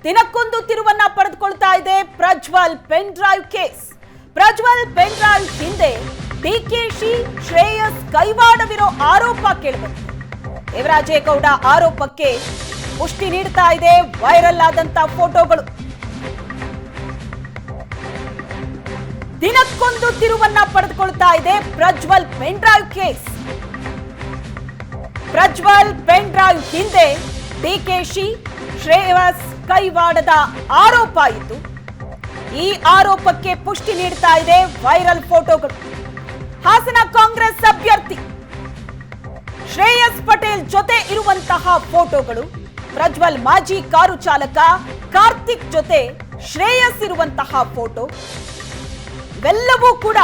ದಿನಕ್ಕೊಂದು ತಿರುವನ್ನ ಪಡೆದುಕೊಳ್ತಾ ಇದೆ Prajwal pen drive case. Prajwal pen drive ಹಿಂದೆ ಡಿಕೆಶಿ ಶ್ರೇಯಸ್ ಕೈವಾಡವಿರೋ ಆರೋಪ ಕೇಳಿಬಂದಿದೆ. ದೇವರಾಜೇಗೌಡ ಆರೋಪಕ್ಕೆ ಪುಷ್ಟಿ ನೀಡ್ತಾ ಇದೆ ವೈರಲ್ ಆದಂತ ಫೋಟೋಗಳು. ದಿನಕ್ಕೊಂದು ತಿರುವನ್ನ ಪಡೆದುಕೊಳ್ತಾ ಇದೆ Prajwal pen drive case. Prajwal pen drive ಹಿಂದೆ ಡಿಕೆಶಿ ಶ್ರೇಯಸ್ ಕೈವಾಡದ ಆರೋಪ ಇತ್ತು. ಈ ಆರೋಪಕ್ಕೆ ಪುಷ್ಟಿ ನೀಡ್ತಾ ಇದೆ ವೈರಲ್ ಫೋಟೋಗಳು. ಹಾಸನ ಕಾಂಗ್ರೆಸ್ ಅಭ್ಯರ್ಥಿ ಶ್ರೇಯಸ್ ಪಟೇಲ್ ಜೊತೆ ಇರುವಂತಹ ಫೋಟೋಗಳು, ಪ್ರಜ್ವಲ್ ಮಾಜಿ ಕಾರು ಚಾಲಕ ಕಾರ್ತಿಕ್ ಜೊತೆ ಶ್ರೇಯಸ್ ಇರುವಂತಹ ಫೋಟೋ, ಇವೆಲ್ಲವೂ ಕೂಡ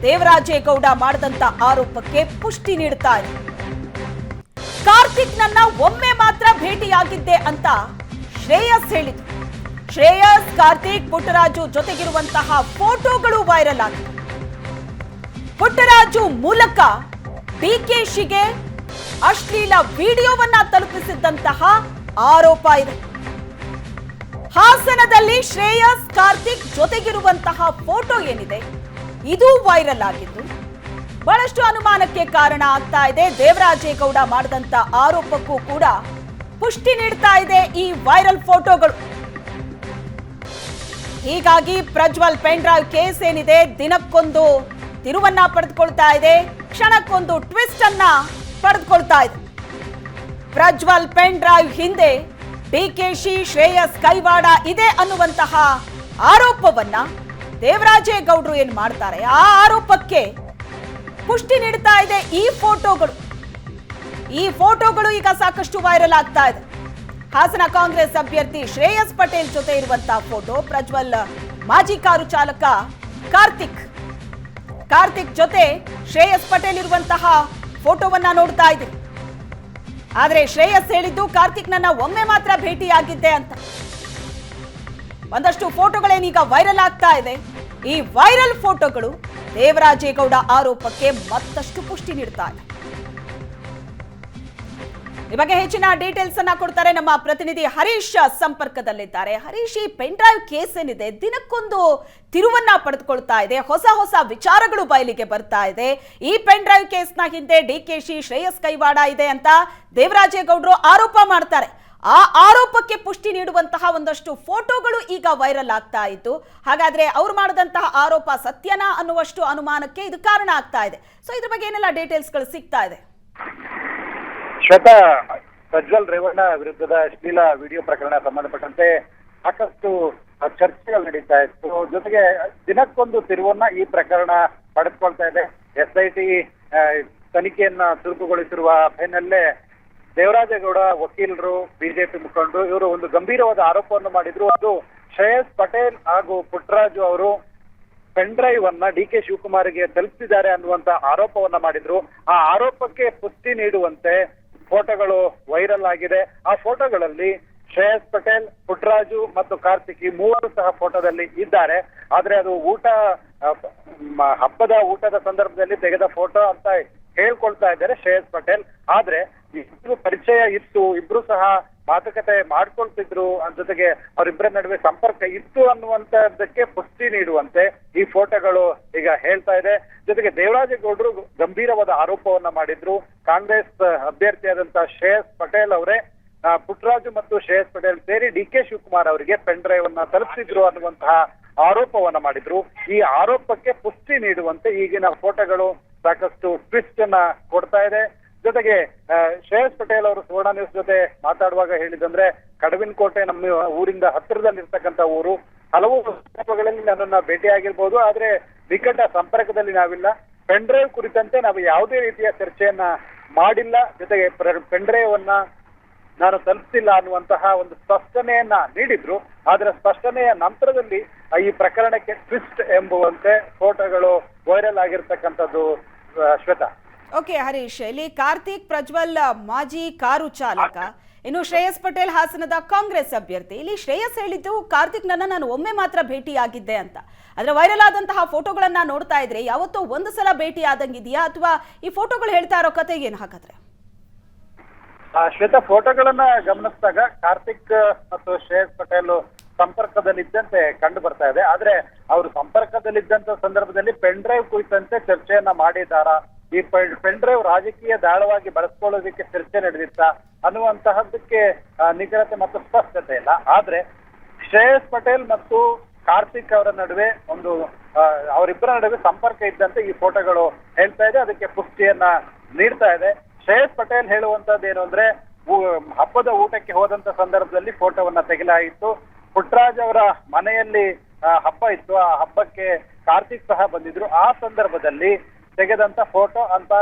ದೇವರಾಜೇಗೌಡ ಮಾಡಿದಂತ ಆರೋಪಕ್ಕೆ ಪುಷ್ಟಿ ನೀಡ್ತಾ ಇದೆ. ಕಾರ್ತಿಕ್ ನನ್ನ ಒಮ್ಮೆ ಮಾತ್ರ ಭೇಟಿಯಾಗಿದ್ದೆ ಅಂತ ಶ್ರೇಯಸ್ ಹೇಳಿದ್ರು. ಶ್ರೇಯಸ್, ಕಾರ್ತಿಕ್, ಪುಟ್ಟರಾಜು ಜೊತೆಗಿರುವಂತಹ ಫೋಟೋಗಳು ವೈರಲ್ ಆಗಿದೆ. ಪುಟ್ಟರಾಜು ಮೂಲಕ ಡಿಕೆಶಿಗೆ ಅಶ್ಲೀಲ ವಿಡಿಯೋವನ್ನ ತಲುಪಿಸಿದ್ದಂತಹ ಆರೋಪ ಇದೆ. ಹಾಸನದಲ್ಲಿ ಶ್ರೇಯಸ್, ಕಾರ್ತಿಕ್ ಜೊತೆಗಿರುವಂತಹ ಫೋಟೋ ಏನಿದೆ ಇದು ವೈರಲ್ ಆಗಿದ್ದು ಬಹಳಷ್ಟು ಅನುಮಾನಕ್ಕೆ ಕಾರಣ ಆಗ್ತಾ ಇದೆ. ದೇವರಾಜೇಗೌಡ ಮಾಡಿದಂತ ಆರೋಪಕ್ಕೂ ಕೂಡ ಪುಷ್ಟಿ ನೀಡ್ತಾ ಇದೆ ಈ ವೈರಲ್ ಫೋಟೋಗಳು. ಹೀಗಾಗಿ ಪ್ರಜ್ವಲ್ ಪೆನ್ ಡ್ರೈವ್ ಕೇಸ್ ಏನಿದೆ ದಿನಕ್ಕೊಂದು ತಿರುವನ್ನ ಪಡೆದುಕೊಳ್ತಾ ಇದೆ, ಕ್ಷಣಕ್ಕೊಂದು ಟ್ವಿಸ್ಟ್ ಅನ್ನ ಪಡೆದುಕೊಳ್ತಾ ಇದೆ. ಪ್ರಜ್ವಲ್ ಪೆನ್ ಡ್ರೈವ್ ಹಿಂದೆ ಡಿಕೆಶಿ ಶ್ರೇಯಸ್ ಕೈವಾಡ ಇದೆ ಅನ್ನುವಂತಹ ಆರೋಪವನ್ನ ದೇವರಾಜೇಗೌಡರು ಏನ್ ಮಾಡ್ತಾರೆ, ಆ ಆರೋಪಕ್ಕೆ ಪುಷ್ಟಿ ನೀಡ್ತಾ ಇದೆ ಈ ಫೋಟೋಗಳು. ಈ ಫೋಟೋಗಳು ಈಗ ಸಾಕಷ್ಟು ವೈರಲ್ ಆಗ್ತಾ ಇದೆ. ಹಾಸನ ಕಾಂಗ್ರೆಸ್ ಅಭ್ಯರ್ಥಿ ಶ್ರೇಯಸ್ ಪಟೇಲ್ ಜೊತೆ ಇರುವಂತಹ ಫೋಟೋ, ಪ್ರಜ್ವಲ್ ಮಾಜಿ ಕಾರು ಚಾಲಕ ಕಾರ್ತಿಕ್ ಜೊತೆ ಶ್ರೇಯಸ್ ಪಟೇಲ್ ಇರುವಂತಹ ಫೋಟೋವನ್ನ ನೋಡ್ತಾ ಇದ್ದೀವಿ. ಆದ್ರೆ ಶ್ರೇಯಸ್ ಹೇಳಿದ್ದು ಕಾರ್ತಿಕ್ ನನ್ನ ಒಮ್ಮೆ ಮಾತ್ರ ಭೇಟಿಯಾಗಿದ್ದೆ ಅಂತ. ಒಂದಷ್ಟು ಫೋಟೋಗಳೇನೀಗ ವೈರಲ್ ಆಗ್ತಾ ಇದೆ. ಈ ವೈರಲ್ ಫೋಟೋಗಳು ದೇವರಾಜೇಗೌಡ ಆರೋಪಕ್ಕೆ ಮತ್ತಷ್ಟು ಪುಷ್ಟಿ ನೀಡ್ತಾ ಇದೆ. ಈ ಬಗ್ಗೆ ಹೆಚ್ಚಿನ ಡೀಟೇಲ್ಸ್ ಅನ್ನ ಕೊಡ್ತಾರೆ ನಮ್ಮ ಪ್ರತಿನಿಧಿ ಹರೀಶ್ ಸಂಪರ್ಕದಲ್ಲಿದ್ದಾರೆ. ಹರೀಶ್, ಈ ಪೆನ್ ಡ್ರೈವ್ ಕೇಸ್ ಏನಿದೆ ದಿನಕ್ಕೊಂದು ತಿರುವನ್ನ ಪಡೆದುಕೊಳ್ತಾ ಇದೆ, ಹೊಸ ವಿಚಾರಗಳು ಬಯಲಿಗೆ ಬರ್ತಾ ಇದೆ. ಈ ಪೆನ್ ಡ್ರೈವ್ ಕೇಸ್ನ ಹಿಂದೆ ಡಿಕೆಶಿ ಶ್ರೇಯಸ್ ಕೈವಾಡ ಇದೆ ಅಂತ ದೇವರಾಜೇಗೌಡರು ಆರೋಪ ಮಾಡ್ತಾರೆ. ಆ ಆರೋಪಕ್ಕೆ ಪುಷ್ಟಿ ನೀಡುವಂತಹ ಒಂದಷ್ಟು ಫೋಟೋಗಳು ಈಗ ವೈರಲ್ ಆಗ್ತಾ ಇತ್ತು. ಹಾಗಾದ್ರೆ ಅವ್ರು ಮಾಡಿದಂತಹ ಆರೋಪ ಸತ್ಯನಾ ಅನ್ನುವಷ್ಟು ಅನುಮಾನಕ್ಕೆ ಇದು ಕಾರಣ ಆಗ್ತಾ ಇದೆ. ಸೊ ಇದ್ರ ಬಗ್ಗೆ ಏನೆಲ್ಲ ಡೀಟೇಲ್ಸ್ಗಳು ಸಿಗ್ತಾ ಇದೆ? ಶ್ವೇತಾ, ಪ್ರಜ್ವಲ್ ರೇವಣ್ಣ ವಿರುದ್ಧದ ಅಶ್ಲೀಲ ವಿಡಿಯೋ ಪ್ರಕರಣ ಸಂಬಂಧಪಟ್ಟಂತೆ ಸಾಕಷ್ಟು ಚರ್ಚೆಗಳು ನಡೀತಾ ಇತ್ತು. ಜೊತೆಗೆ ದಿನಕ್ಕೊಂದು ತಿರುವನ್ನ ಈ ಪ್ರಕರಣ ಪಡೆದುಕೊಳ್ತಾ ಇದೆ. SIT ತನಿಖೆಯನ್ನ ಚುರುಕುಗೊಳಿಸಿರುವ ಬೆನ್ನಲ್ಲೇ ದೇವರಾಜೇಗೌಡ ವಕೀಲರು, ಬಿಜೆಪಿ ಮುಖಂಡರು ಇವರು ಒಂದು ಗಂಭೀರವಾದ ಆರೋಪವನ್ನು ಮಾಡಿದ್ರು. ಅದು ಶ್ರೇಯಸ್ ಪಟೇಲ್ ಹಾಗೂ ಪುಟ್ಟರಾಜು ಅವರು ಪೆನ್ ಡ್ರೈವ್ ಅನ್ನ DK ಶಿವಕುಮಾರ್ಗೆ ತಲುಪಿಸಿದ್ದಾರೆ ಅನ್ನುವಂತ ಆರೋಪವನ್ನ ಮಾಡಿದ್ರು. ಆ ಆರೋಪಕ್ಕೆ ಪುಷ್ಟಿ ನೀಡುವಂತೆ ಫೋಟೋಗಳು ವೈರಲ್ ಆಗಿದೆ. ಆ ಫೋಟೋಗಳಲ್ಲಿ ಶ್ರೇಯಸ್ ಪಟೇಲ್, ಪುಟ್ಟರಾಜು ಮತ್ತು ಕಾರ್ತಿಕ್ ಈ ಮೂವರು ಸಹ ಫೋಟೋದಲ್ಲಿ ಇದ್ದಾರೆ. ಆದ್ರೆ ಅದು ಹಬ್ಬದ ಊಟದ ಸಂದರ್ಭದಲ್ಲಿ ತೆಗೆದ ಫೋಟೋ ಅಂತ ಹೇಳ್ಕೊಳ್ತಾ ಇದ್ದಾರೆ ಶ್ರೇಯಸ್ ಪಟೇಲ್. ಆದ್ರೆ ಇಬ್ರು ಪರಿಚಯ ಇತ್ತು, ಇಬ್ರು ಸಹ ಮಾತುಕತೆ ಮಾಡ್ಕೊಳ್ತಿದ್ರು, ಜೊತೆಗೆ ಅವರಿಬ್ಬರ ನಡುವೆ ಸಂಪರ್ಕ ಇತ್ತು ಅನ್ನುವಂತದ್ದಕ್ಕೆ ಪುಷ್ಟಿ ನೀಡುವಂತೆ ಈ ಫೋಟೋಗಳು ಈಗ ಹೇಳ್ತಾ ಇದೆ. ಜೊತೆಗೆ ದೇವರಾಜೇಗೌಡರು ಗಂಭೀರವಾದ ಆರೋಪವನ್ನ ಮಾಡಿದ್ರು. ಕಾಂಗ್ರೆಸ್ ಅಭ್ಯರ್ಥಿಯಾದಂತಹ ಶ್ರೇಯಸ್ ಪಟೇಲ್ ಅವರೇ ಪುಟ್ಟರಾಜು ಮತ್ತು ಶ್ರೇಯಸ್ ಪಟೇಲ್ ಸೇರಿ DK ಶಿವಕುಮಾರ್ ಅವರಿಗೆ ಪೆನ್ ಡ್ರೈವ್ ಅನ್ನ ತಲುಪಿಸಿದ್ರು ಅನ್ನುವಂತಹ ಆರೋಪವನ್ನ ಮಾಡಿದ್ರು. ಈ ಆರೋಪಕ್ಕೆ ಪುಷ್ಟಿ ನೀಡುವಂತೆ ಈಗಿನ ಫೋಟೋಗಳು ಸಾಕಷ್ಟು ಟ್ವಿಸ್ಟ್ ಅನ್ನ ಕೊಡ್ತಾ ಇದೆ. ಜೊತೆಗೆ ಶ್ರೇಯಸ್ ಪಟೇಲ್ ಅವರು ಸುವರ್ಣ ನ್ಯೂಸ್ ಜೊತೆ ಮಾತಾಡುವಾಗ ಹೇಳಿದಂದ್ರೆ, ಕಡವಿನಕೋಟೆ ನಮ್ಮ ಊರಿಂದ ಹತ್ತಿರದಲ್ಲಿರ್ತಕ್ಕಂಥ ಊರು, ಹಲವು ಸಂದರ್ಭಗಳಲ್ಲಿ ನನ್ನನ್ನ ಭೇಟಿಯಾಗಿರ್ಬೋದು, ಆದ್ರೆ ನಿಕಟ ಸಂಪರ್ಕದಲ್ಲಿ ನಾವಿಲ್ಲ. ಪೆನ್ ಡ್ರೈವ್ ಕುರಿತಂತೆ ನಾವು ಯಾವುದೇ ರೀತಿಯ ಚರ್ಚೆಯನ್ನ ಮಾಡಿಲ್ಲ. ಜೊತೆಗೆ ಪೆನ್ ಡ್ರೈವ್ ಅನ್ನ ನಾನು ತಲುಪಿಸಿಲ್ಲ ಅನ್ನುವಂತಹ ಒಂದು ಸ್ಪಷ್ಟನೆಯನ್ನ ನೀಡಿದ್ರು. ಆದ್ರೆ ಸ್ಪಷ್ಟನೆಯ ನಂತರದಲ್ಲಿ ಈ ಪ್ರಕರಣಕ್ಕೆ ಟ್ವಿಸ್ಟ್ ಎಂಬುವಂತೆ ಫೋಟೋಗಳು ವೈರಲ್ ಆಗಿರ್ತಕ್ಕಂಥದ್ದು. ಶ್ವೇತಾ. ಓಕೆ ಹರೀಶ್, ಇಲ್ಲಿ ಕಾರ್ತಿಕ್ ಪ್ರಜ್ವಲ್ ಮಾಜಿ ಕಾರು ಚಾಲಕ, ಇನ್ನು ಶ್ರೇಯಸ್ ಪಟೇಲ್ ಹಾಸನದ ಕಾಂಗ್ರೆಸ್ ಅಭ್ಯರ್ಥಿ. ಇಲ್ಲಿ ಶ್ರೇಯಸ್ ಹೇಳಿದ್ದು ಕಾರ್ತಿಕ್ ನಾನು ಒಮ್ಮೆ ಮಾತ್ರ ಭೇಟಿಯಾಗಿದ್ದೆ ಅಂತ. ಆದ್ರೆ ವೈರಲ್ ಆದಂತಹ ಫೋಟೋಗಳನ್ನ ನೋಡ್ತಾ ಇದ್ರೆ ಯಾವತ್ತೋ ಒಂದು ಸಲ ಭೇಟಿ ಆದಂಗಿದೆಯಾ, ಅಥವಾ ಈ ಫೋಟೋಗಳು ಹೇಳ್ತಾ ಇರೋ ಕತೆ ಏನು ಹಾಗಾದ್ರೆ? ಶ್ವೇತಾ, ಫೋಟೋಗಳನ್ನ ಗಮನಿಸಿದಾಗ ಕಾರ್ತಿಕ್ ಮತ್ತು ಶ್ರೇಯಸ್ ಪಟೇಲ್ ಸಂಪರ್ಕದಲ್ಲಿದ್ದಂತೆ ಕಂಡು ಬರ್ತಾ ಇದೆ. ಆದ್ರೆ ಅವರು ಸಂಪರ್ಕದಲ್ಲಿದ್ದಂತ ಸಂದರ್ಭದಲ್ಲಿ ಪೆನ್ ಡ್ರೈವ್ ಕುರಿತಂತೆ ಚರ್ಚೆಯನ್ನ ಮಾಡಿದ್ದಾರಾ, ಈ ಪೆನ್ ಡ್ರೈವ್ ರಾಜಕೀಯ ದಾಳವಾಗಿ ಬಳಸ್ಕೊಳ್ಳೋದಕ್ಕೆ ಚರ್ಚೆ ನಡೆದಿತ್ತ ಅನ್ನುವಂತಹದ್ದಕ್ಕೆ ನಿಖರತೆ ಮತ್ತು ಸ್ಪಷ್ಟತೆ ಇಲ್ಲ. ಆದ್ರೆ ಶ್ರೇಯಸ್ ಪಟೇಲ್ ಮತ್ತು ಕಾರ್ತಿಕ್ ಅವರ ನಡುವೆ ಅವರಿಬ್ಬರ ನಡುವೆ ಸಂಪರ್ಕ ಇದ್ದಂತೆ ಈ ಫೋಟೋಗಳು ಹೇಳ್ತಾ ಇದೆ, ಅದಕ್ಕೆ ಪುಷ್ಟಿಯನ್ನ ನೀಡ್ತಾ ಇದೆ. ಶ್ರೇಯಸ್ ಪಟೇಲ್ ಹೇಳುವಂತದ್ದು ಏನು ಅಂದ್ರೆ, ಹಬ್ಬದ ಊಟಕ್ಕೆ ಹೋದಂತ ಸಂದರ್ಭದಲ್ಲಿ ಫೋಟೋವನ್ನ ತೆಗೆಲಾಯಿತು. ಪುಟ್ಟರಾಜ್ ಅವರ ಮನೆಯಲ್ಲಿ ಹಬ್ಬ ಇತ್ತು, ಆ ಹಬ್ಬಕ್ಕೆ ಕಾರ್ತಿಕ್ ಸಹ ಬಂದಿದ್ರು, ಆ ಸಂದರ್ಭದಲ್ಲಿ ತೆಗೆದಂತ ಫೋಟೋ ಅಂತ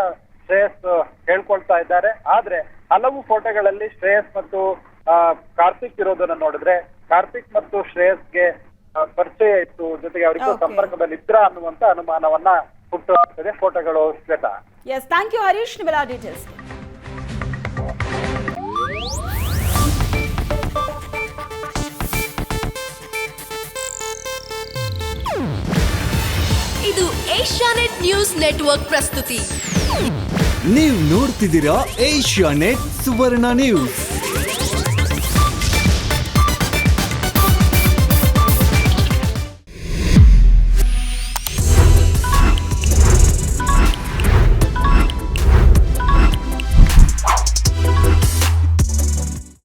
ಶ್ರೇಯಸ್ ಹೇಳ್ಕೊಳ್ತಾ ಇದ್ದಾರೆ. ಆದ್ರೆ ಹಲವು ಫೋಟೋಗಳಲ್ಲಿ ಶ್ರೇಯಸ್ ಮತ್ತು ಕಾರ್ತಿಕ್ ಇರೋದನ್ನ ನೋಡಿದ್ರೆ ಕಾರ್ತಿಕ್ ಮತ್ತು ಶ್ರೇಯಸ್ಗೆ ಪರಿಚಯ ಇತ್ತು, ಜೊತೆಗೆ ಅವರಿಗೂ ಸಂಪರ್ಕದಲ್ಲಿ ಇದ್ರ ಅನ್ನುವಂತ ಅನುಮಾನವನ್ನ ಹುಟ್ಟುಹಾಕ್ತದೆ ಫೋಟೋಗಳು. Shweta, yes, thank you Harish, ನಿಮ್ಮೆಲ್ಲ ಡೀಟೇಲ್ಸ್. ಇದು ಏಷ್ಯಾನೆಟ್ ನ್ಯೂಸ್ ನೆಟ್ವರ್ಕ್ ಪ್ರಸ್ತುತಿ. ನೀವು ನೋಡ್ತಿದ್ದೀರಾ ಏಷ್ಯಾನೆಟ್ ಸುವರ್ಣ ನ್ಯೂಸ್.